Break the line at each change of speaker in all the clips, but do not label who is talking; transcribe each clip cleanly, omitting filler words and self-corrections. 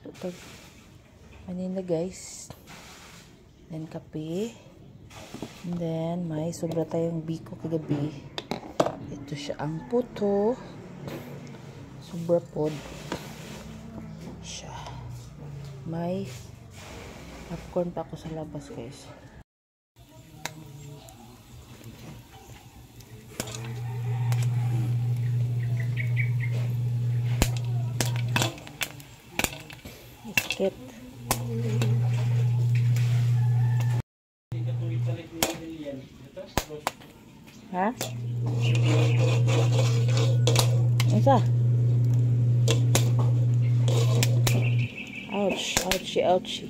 Ito kanina guys. Then kape. And then may sobra tayong biko kagabi. Ito siya ang puto. Sobra pod. Siya. May popcorn pa ako sa labas guys. Biscuit. Ha? Isa. Ouch, ouchie, ouchie.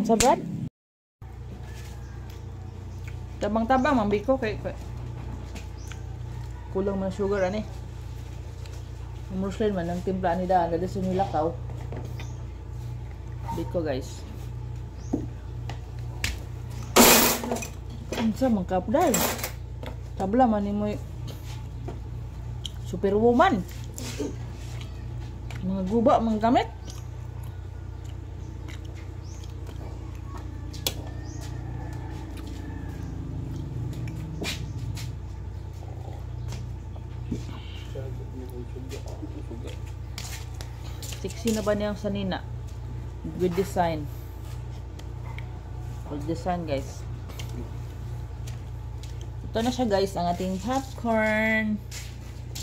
Sa Brad? Tabang-tabang, mambiko kay kulang man sugar ani. Muslim man ang timpla ni da, dali sa nilakaw. Biko guys. Unsa man kapday? Tabla man ni mo superwoman. Mga guba mang gamit. Sexy na ba niyang sanina? Good design. Good design guys. Ito na siya guys, ang ating popcorn.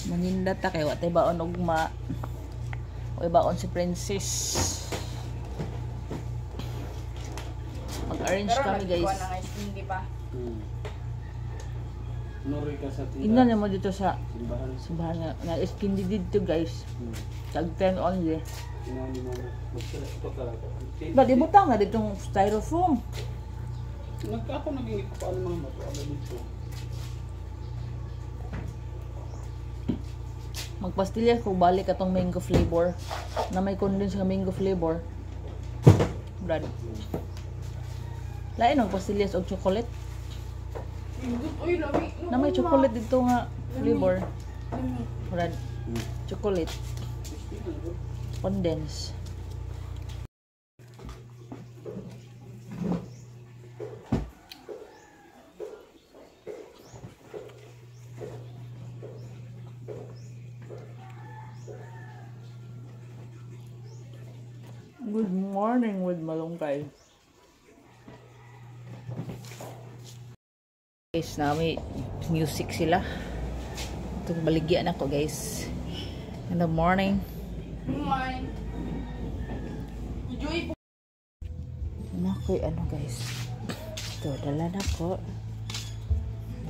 Maninda ta kay watay baon ugma. Way baon si Princess. Mag-arrange kami guys. Tingnan mo dito sa simbahan na skin dito guys. Tag 10 only. Ba't ibutang na ditong styrofoam?
Ako naging ipapaan mga matuwa dito.
Magpastilya ko balik atong mango flavor na may condensed nga mango flavor. Brad. Lain ang pastillas og chocolate. Na may chocolate dito nga flavor. Brad. Chocolate. Condensed. Good morning with malunggay. Guys, nami music sila. Itong baligyan ako guys. In the morning.
Good morning.
Nakoy ano guys. Ito, dala na ko.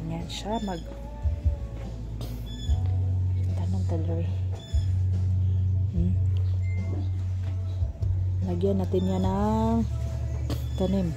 Yan siya mag tanong taloy. Lagyan natin yan ng tanim.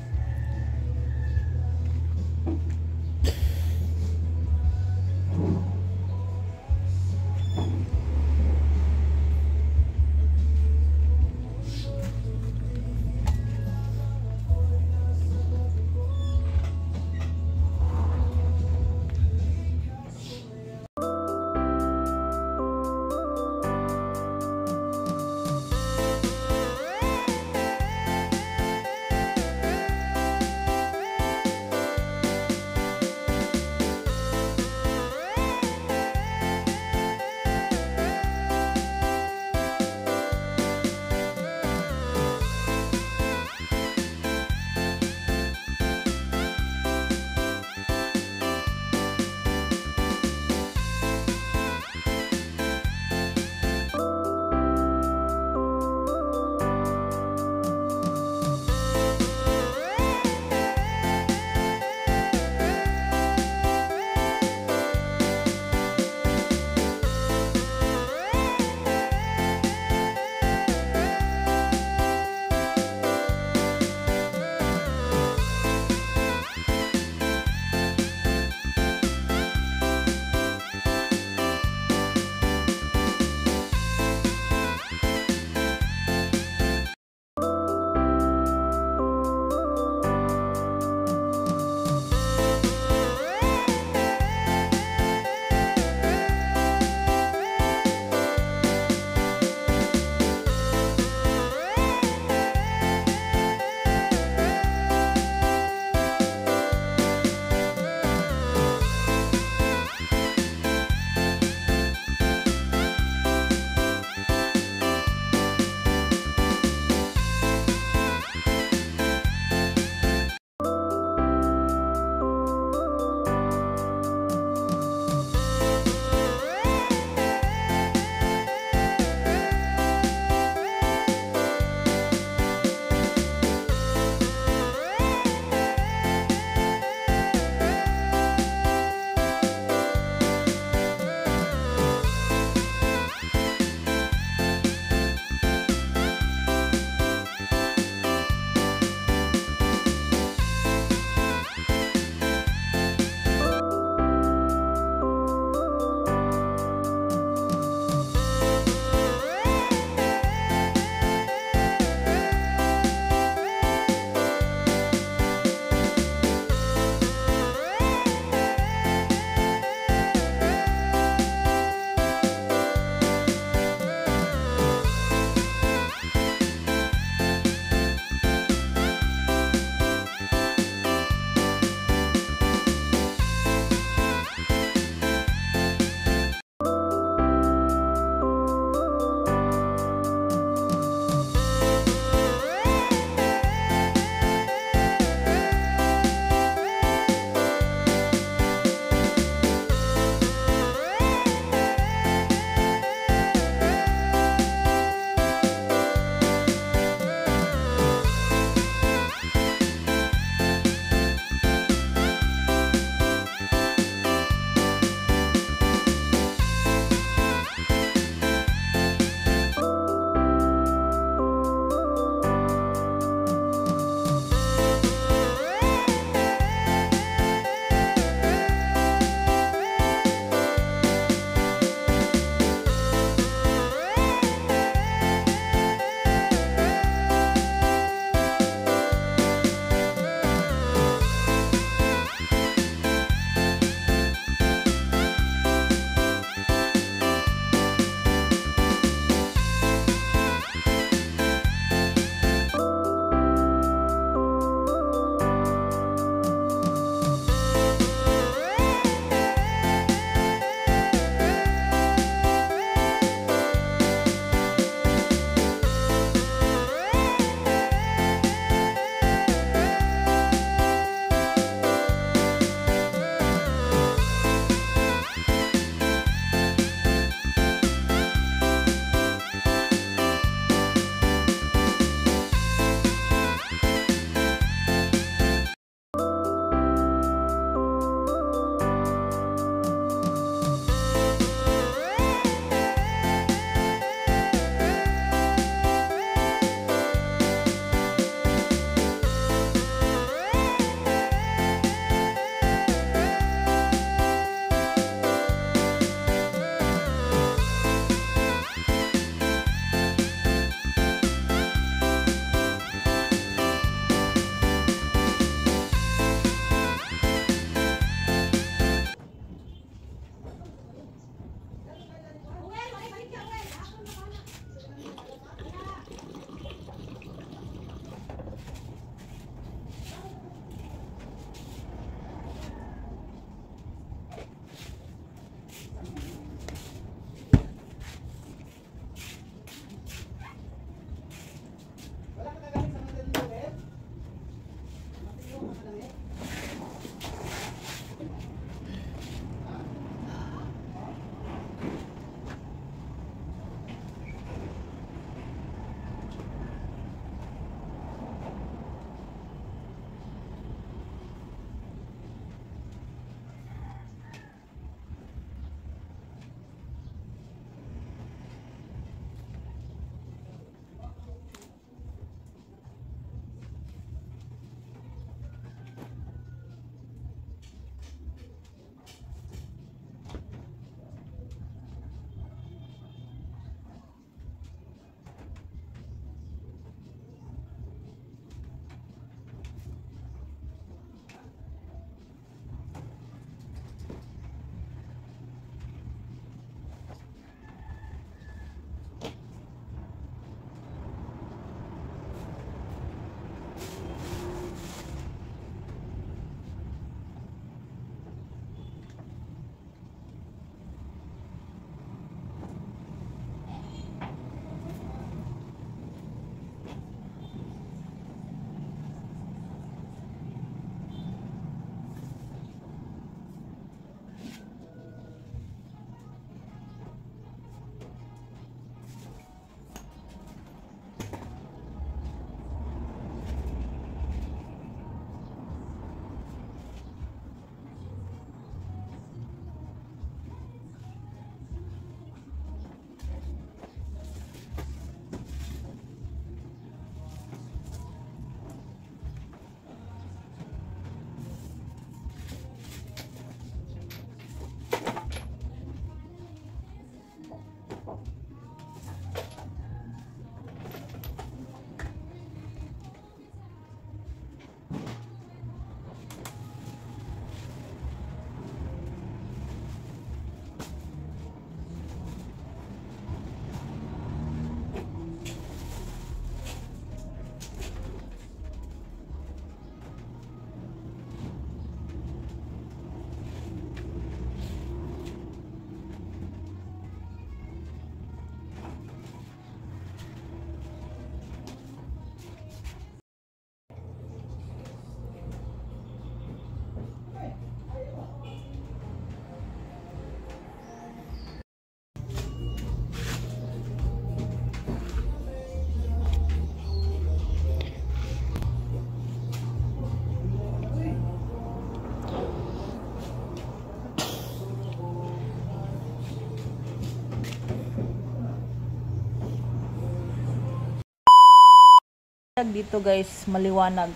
Dito guys, maliwanag.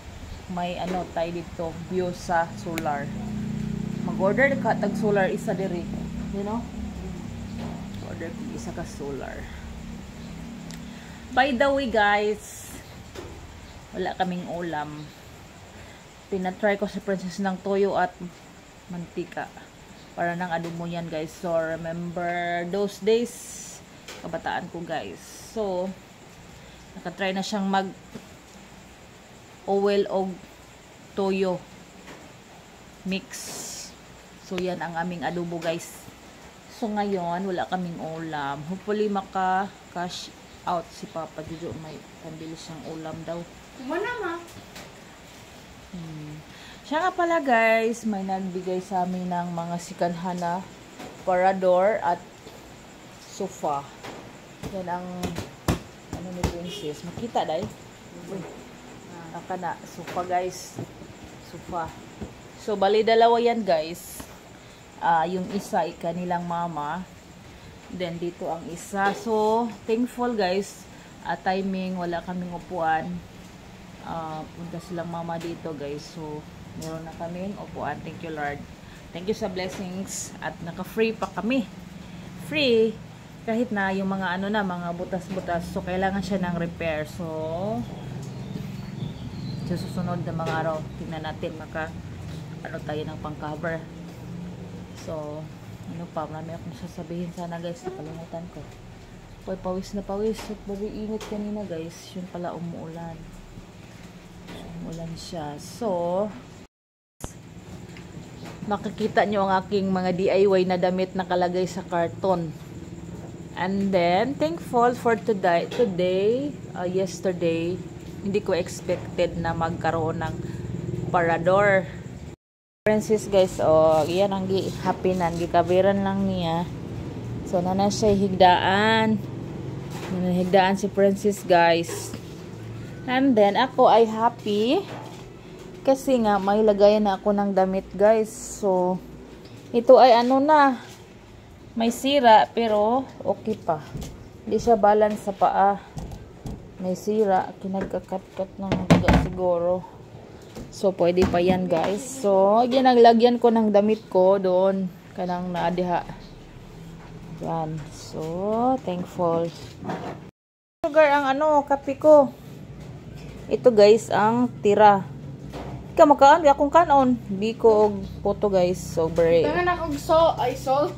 May ano tayo dito, view sa solar. Mag-order ka tag solar isa diri. You know? Order ko isa ka solar. By the way guys, wala kaming ulam. Pinatry ko sa Princess ng toyo at mantika. Para nang adobo yan guys. So remember those days, kabataan ko guys. So nakatry na siyang mag oil o toyo mix. So yan ang aming adobo guys. So ngayon wala kaming ulam. Hopefully maka cash out si Papa Jojo. May pambili siyang ulam daw.
Kumana ma.
Siya nga pala guys, may nagbigay sa amin ng mga sikanhan na parador at sofa. Yan ang ano ni Princess. Makita dahil? Aka na, sofa guys. Sofa. So, bali dalawa yan guys. Yung isa ay kanilang mama. Then, dito ang isa. So, thankful guys. Timing, wala kaming upuan. Punta silang mama dito guys. So, meron na kaming upuan. Thank you Lord. Thank you sa blessings. At naka-free pa kami. Free. Kahit na yung mga ano na, mga butas-butas. So, kailangan siya ng repair. So, sa susunod na mga araw, tingnan natin ano tayo ng pang-cover. So, ano pa, marami akong sasabihin sana guys, nakalimutan ko. Pawis na pawis at very init kanina guys. Yun pala umuulan. Umuulan siya. So, makikita nyo ang aking mga DIY na damit nakalagay sa karton. And then, thankful for today, yesterday, hindi ko expected na magkaroon ng parador. Princess guys, yan ang happy-nan. Gikabiran lang niya. So, nana siya higdaan. Higdaan si Princess guys. And then, ako ay happy. Kasi nga, may lagayan na ako ng damit guys. So, ito ay ano na. May sira, pero okay pa. Hindi siya balance sa paa. May sira, kinagkakat-kat ng tiga siguro. So, pwede pa yan guys. So, ginaglagyan ko ng damit ko doon. Kanang naadiha. Yan. So, thankful. Sugar ang ano, kape ko. Ito guys, ang tira. Ikaw makaan, akong kanon. Biko og puto guys. So, very.
Tangan akong salt.